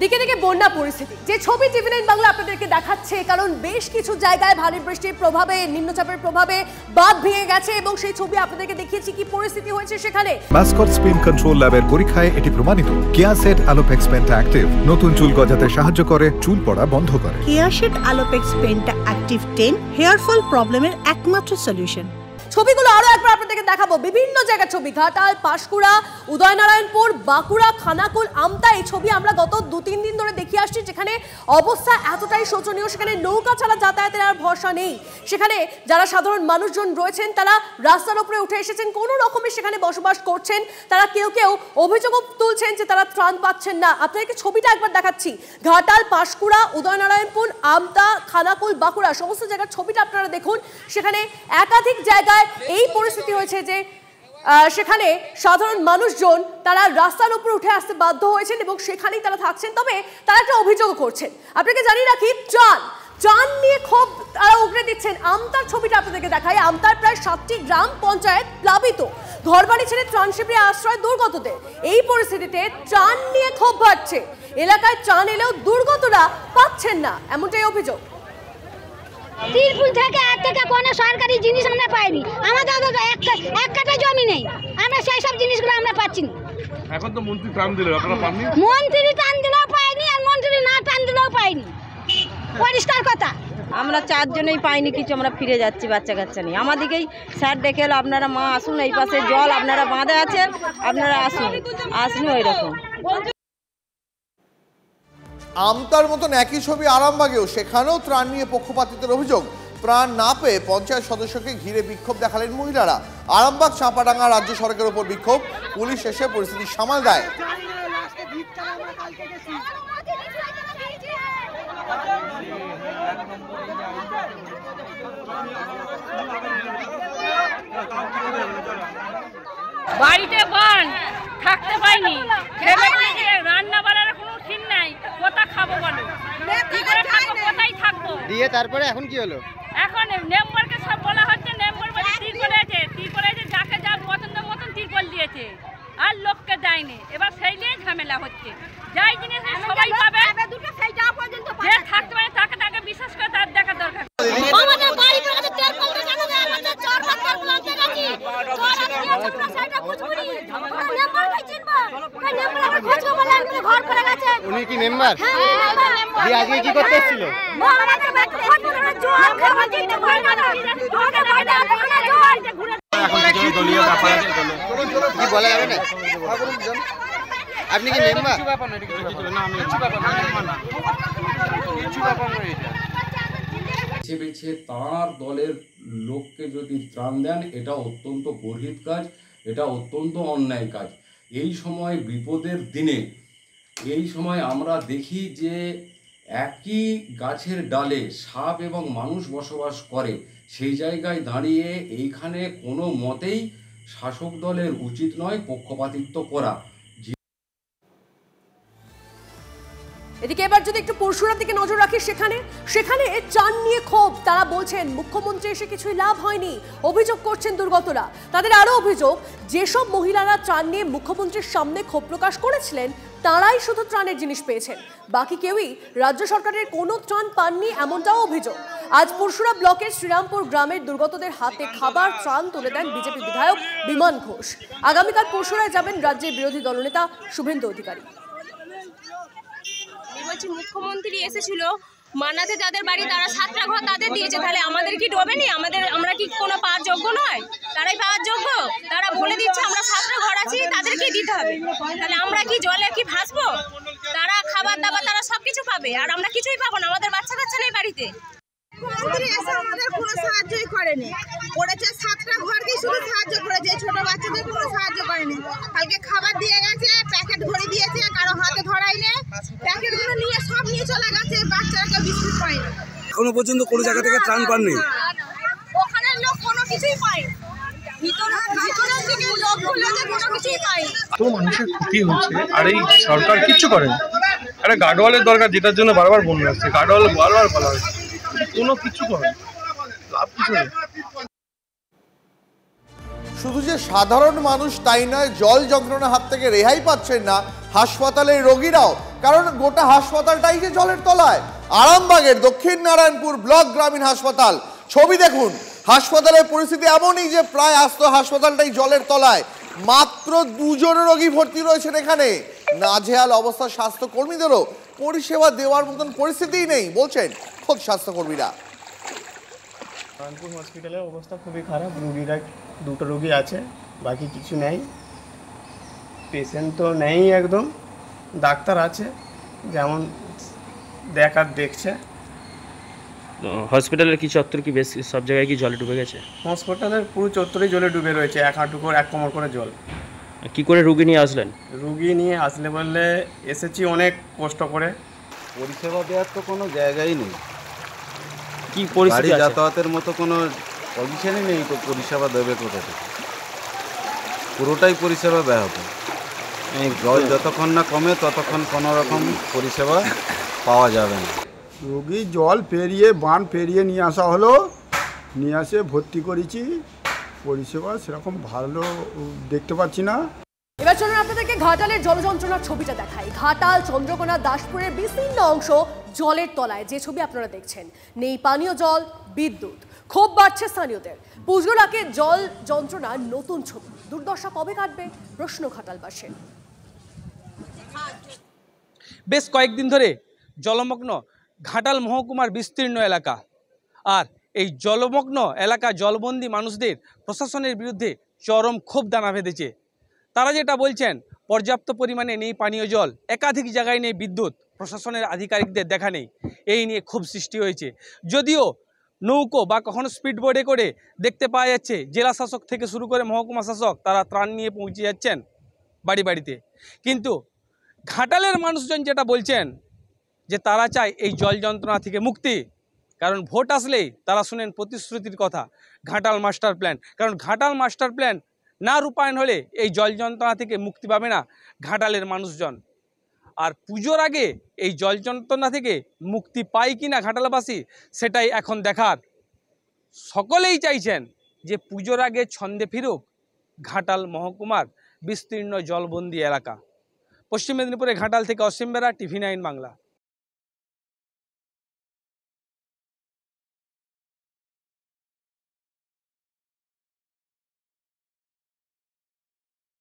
দিকে দিকে বন্যা পরিস্থিতি, যে ছবি টিভি9 বাংলা আপনাদেরকে দেখাচ্ছে, কারণ বেশ কিছু জায়গায় ভারী বৃষ্টির প্রভাবে, নিম্নচাপের প্রভাবে বাঁধ ভেঙে গেছে এবং সেই ছবি আপনাদেরকে দেখিয়েছি কি পরিস্থিতি হয়েছে সেখানে। মাস্কট স্পিন কন্ট্রোল ল্যাবের পরীক্ষায় এটি প্রমাণিত। কেয়াসেট আলোপেক্স পেন্টা অ্যাক্টিভ নতুন চুল গজাতে সাহায্য করে, চুল পড়া বন্ধ করে। কেয়াসেট Alopex penta active 10 hair fall প্রবলেমের একমাত্র সলিউশন। ছবিগুলো আরো একবার আপনাদেরকে দেখাবো, বিভিন্ন জায়গার ছবি, ঘাটাল, পাঁশকুড়া, উদয়নারায়ণপুর, বাঁকুড়া, খানাকুল, আমতা। এই ছবি আমরা গত 2-3 দিন ধরে দেখিয়ে আসছি, যেখানে অবস্থা এতটাই শোচনীয়, সেখানে নৌকা ছাড়া যাতায়াতের আর ভরসা নেই। সেখানে যারা সাধারণ মানুষজন রয়েছেন তারা রাস্তার উপরে উঠে এসেছেন, কোনো রকমে সেখানে বসবাস করছেন। তারা কেউ কেউ অভিযোগও তুলছেন যে তারা ত্রাণ পাচ্ছেন না। আপনাদেরকে ছবিটা একবার দেখাচ্ছি, ঘাটাল, পাঁশকুড়া, উদয়নারায়ণপুর, আমতা, খানাকুল, বাঁকুড়া, সমস্ত জায়গার ছবিটা আপনারা দেখুন। সেখানে একাধিক জায়গায় এই পরিস্থিতি হয়েছে যে সেখানে সাধারণ মানুষজন তারা রাস্তার উপর উঠে আসতে বাধ্য হয়েছেন এবং সেখানেই তারা থাকছেন। তবে তারা একটা অভিযোগ করছেন, আপনাকে জানিয়ে রাখি, ত্রাণ নিয়ে ক্ষোভ তারা উগড়ে দিচ্ছেন। আমতার ছবিটা আপনাদেরকে দেখাই, আমতার প্রায় 7টি গ্রাম পঞ্চায়েত প্লাবিত, ঘরবাড়ি ছেড়ে ত্রাণ শিবিরে আশ্রয় দুর্গতদের। এই পরিস্থিতিতে ত্রাণ নিয়ে ক্ষোভ বাড়ছে, এলাকায় ত্রাণ এলেও দুর্গতরা পাচ্ছেন না, এমনটাই অভিযোগ। তিরপুল থেকে কোনো সরকারি জিনিস আমরা পাইনি, আমাদের এক কাঠা জমি নেই, আমরা সেই সব জিনিসগুলো আমরা পাচ্ছি না। এখন তো মন্ত্রী ত্রাণ দিল, আপনারা পাননি? মন্ত্রী ত্রাণ দিলেও পাইনি আর মন্ত্রী না ত্রাণ দিলেও পাইনি, পরিষ্কার কথা। আমরা 4 জনেই পাইনি কিছু, আমরা ফিরে যাচ্ছি বাচ্চা কাচ্চা নিয়ে। আমাদেরকেই স্যার ডেকে এলো, আপনারা মা আসুন, এই পাশে জল আপনারা বাঁধে আছেন, আপনারা আসুন, আসুন ওই রকম। আমতার মতন একই ছবি আরামবাগেও, সেখানেও ত্রাণ নিয়ে পক্ষপাতিত্বের অভিযোগ। ত্রাণ না পেয়ে পঞ্চায়েত সদস্যকে ঘিরে বিক্ষোভ দেখালেন মহিলারা। আরামবাগ চাঁপাডাঙ্গা রাজ্য সড়কের উপর বিক্ষোভ, পুলিশ এসে পরিস্থিতি সামাল দেয়। বাড়িতে বান থাকতে পাইনি, রান্না বাড়ার কোনো সিন নাই, কোথা খাবো বলো, কোথায় থাকবো দিয়ে। তারপরে এখন কি হলো? এখন মেম্বারকে সব বলা হচ্ছে, মেম্বার বলে তিরপল আছে, যাকে যার পছন্দ মতন তিরপল দিয়েছে, আর লোককে দেয়নি। এবার সেই নিয়ে ঝামেলা হচ্ছে, যাই জিনিস সবাই পাবে, যে থাকতে পারে তাকে তাকে বিশেষ করে তার দেখা দরকার। উনি কি মেম্বার? আজকে কি করতে এসেছিল? কি বলা যাবে না? আপনি কি মেম্বার? বেছে তার দলের লোককে যদি ত্রাণ দেন, এটা অত্যন্ত গর্হিত কাজ, এটা অত্যন্ত অন্যায় কাজ। এই সময় বিপদের দিনে, এই সময় আমরা দেখি যে একই গাছের ডালে সাপ এবং মানুষ বসবাস করে, সেই জায়গায় দাঁড়িয়ে এইখানে কোনো মতেই শাসক দলের উচিত নয় পক্ষপাতিত্ব করা। এদিকে এবার যদি একটু পরশুরার দিকে নজর রাখি, সেখানে ত্রাণ নিয়ে ক্ষোভ। তারা বলছেন মুখ্যমন্ত্রী এসে কিছুই লাভ হয়নি, অভিযোগ করছেন দুর্গতরা। তাদের আরো অভিযোগ, যেসব মহিলারা ত্রাণ নিয়ে মুখ্যমন্ত্রীর সামনে ক্ষোভ প্রকাশ করেছিলেন তারাই শুধু ত্রাণের জিনিস পেয়েছেন, বাকি কেউই রাজ্য সরকারের কোনো ত্রাণ পাননি, এমনটাও অভিযোগ। আজ পরশুরা ব্লকের শ্রীরামপুর গ্রামের দুর্গতদের হাতে খাবার ত্রাণ তুলে দেন বিজেপি বিধায়ক বিমান ঘোষ। আগামীকাল পরশুরায় যাবেন রাজ্যের বিরোধী দলনেতা শুভেন্দু অধিকারী। বলছি মুখ্যমন্ত্রী এসেছিল মানাতে, যাদের বাড়ি তারা 7টা ঘর তাদের দিয়েছে, তাহলে আমাদের কি ডোবেনি? আমরা কি কোনো পাওয়ার যোগ্য নয়? তারাই পাওয়ার যোগ্য। তারা বলে দিচ্ছে আমরা 7টা ঘর আছি, তাদেরকেই দিতে হবে, তাহলে আমরা কি জলে কি ভাসবো? তারা খাবার দাবার তারা সবকিছু পাবে, আর আমরা কিছুই পাবো না, আমাদের বাচ্চা কাচ্চা নেই বাড়িতে। মুখ্যমন্ত্রী এসে আমাদের কোনো সাহায্যই করেনি, করেছে 7টা ঘরকেই শুধু সাহায্য করেছে, ছোট বাচ্চাদের কোনো সাহায্য করেনি। কালকে খাবার দিয়ে গেছে, প্যাকেট ভরে দিয়েছে, কারো হাতে ধরাইনি, প্যাকেটগুলো নিয়ে সব নিয়ে চলে গেছে, বাচ্চারা বিস্কুট পায়নি। এখনো পর্যন্ত কোনো জায়গা থেকে ত্রাণ পাননি, ওখানের লোক কোনো কিছুই পায়নি, ভিতরের দিকে লোকগুলো কোনো কিছুই পায়নি। তো মানুষের ক্ষতি হচ্ছে আর এই সরকার কিচ্ছু করেনি। আরে গার্ডওয়ালের দরকার, যেটার জন্য বারবার বন্যা আসছে, গার্ডওয়াল বারবার বলা হয়েছে, কোনো কিছু করে লাভ কিছু নেই। শুধু যে সাধারণ মানুষ তাই নয়, জল যন্ত্রণার হাত থেকে রেহাই পাচ্ছেন না হাসপাতালের রোগীরাও, কারণ গোটা হাসপাতালটাই যে জলের তলায়। আরামবাগের দক্ষিণ নারায়ণপুর ব্লক গ্রামীণ হাসপাতাল, ছবি দেখুন। হাসপাতালের পরিস্থিতি এমনই যে প্রায় আস্ত হাসপাতালটাই জলের তলায়। মাত্র 2 জন রোগী ভর্তি রয়েছেন এখানে। নাজেহাল অবস্থা স্বাস্থ্যকর্মীদেরও, পরিষেবা দেওয়ার মতন পরিস্থিতিই নেই বলছেন খোদ স্বাস্থ্যকর্মীরা। নারায়ণপুর হসপিটালের অবস্থা খুবই খারাপ, রুগীরা 2টো রুগী আছে, বাকি কিছু নেই। পেশেন্ট তো নেই একদম, ডাক্তার আছে যেমন দেখার দেখছে। হসপিটালের কি চত্বর কি বেশ সব জায়গায় কি জলে ডুবে গেছে? হসপিটালের পুরো চত্বরেই জলে ডুবে রয়েছে, 1 হাঁটু করে 1 কোমর করে জল। কি করে রুগী নিয়ে আসলেন? রুগী নিয়ে আসলে বললে এসেছি অনেক কষ্ট করে। পরিষেবা দেওয়ার তো কোনো জায়গাই নেই, কি পরিস্থিতি আছে? যাতায়াতের মতো কোনো পজিশনই নেই, তো পরিষেবা দেবে কোথা থেকে? পুরোটাই পরিষেবা ব্যাহত। জল যতক্ষণ না কমে ততক্ষণ কোনো রকম পরিষেবা পাওয়া যাবে না। রোগী জল পেরিয়ে বান পেরিয়ে নিয়ে আসা হলো, নিয়ে আসে ভর্তি করেছি। পরিষেবা সেরকম ভালো দেখতে পাচ্ছি না। এবার চলুন আপনাদেরকে ঘাটালের জলযন্ত্রণার ছবিটা দেখাই। ঘাটাল, চন্দ্রকোনা, দাসপুরের বিস্তীর্ণ অংশ জলের তলায়, যে ছবি আপনারা দেখছেন। নেই পানীয় জল, বিদ্যুৎ। ক্ষোভ বাড়ছে স্থানীয়দের। পুজোর আগে জল যন্ত্রণার নতুন ছবি। দুর্দশা কবে কাটবে প্রশ্ন ঘাটালবাসীর। বেশ কয়েকদিন ধরে জলমগ্ন ঘাটাল মহকুমার বিস্তীর্ণ এলাকা। আর এই জলমগ্ন এলাকা জলবন্দী মানুষদের প্রশাসনের বিরুদ্ধে চরম ক্ষোভ দানা বেঁধেছে। তারা যেটা বলছেন, পর্যাপ্ত পরিমাণে নেই পানীয় জল, একাধিক জায়গায় নেই বিদ্যুৎ, প্রশাসনের আধিকারিকদের দেখা নেই। এই নিয়ে ক্ষোভ সৃষ্টি হয়েছে। যদিও নৌকো বা কখনো স্পিডবোটে করে দেখতে পাওয়া যাচ্ছে জেলা শাসক থেকে শুরু করে মহকুমা শাসক তারা ত্রাণ নিয়ে পৌঁছে যাচ্ছেন বাড়ি বাড়িতে, কিন্তু ঘাটালের মানুষজন যেটা বলছেন যে তারা চায় এই জল যন্ত্রণা থেকে মুক্তি। কারণ ভোট আসলেই তারা শুনেন প্রতিশ্রুতির কথা, ঘাটাল মাস্টার প্ল্যান। কারণ ঘাটাল মাস্টার প্ল্যান না রূপায়ণ হলে এই জল যন্ত্রণা থেকে মুক্তি পাবে না ঘাটালের মানুষজন। আর পুজোর আগে এই জল যন্ত্রণা থেকে মুক্তি পায় কি না ঘাটালবাসী, সেটাই এখন দেখার। সকলেই চাইছেন যে পুজোর আগে ছন্দে ফিরুক ঘাটাল মহকুমার বিস্তীর্ণ জলবন্দী এলাকা। পশ্চিম মেদিনীপুরে ঘাটাল থেকে অসীম বেরা, TV9 বাংলা।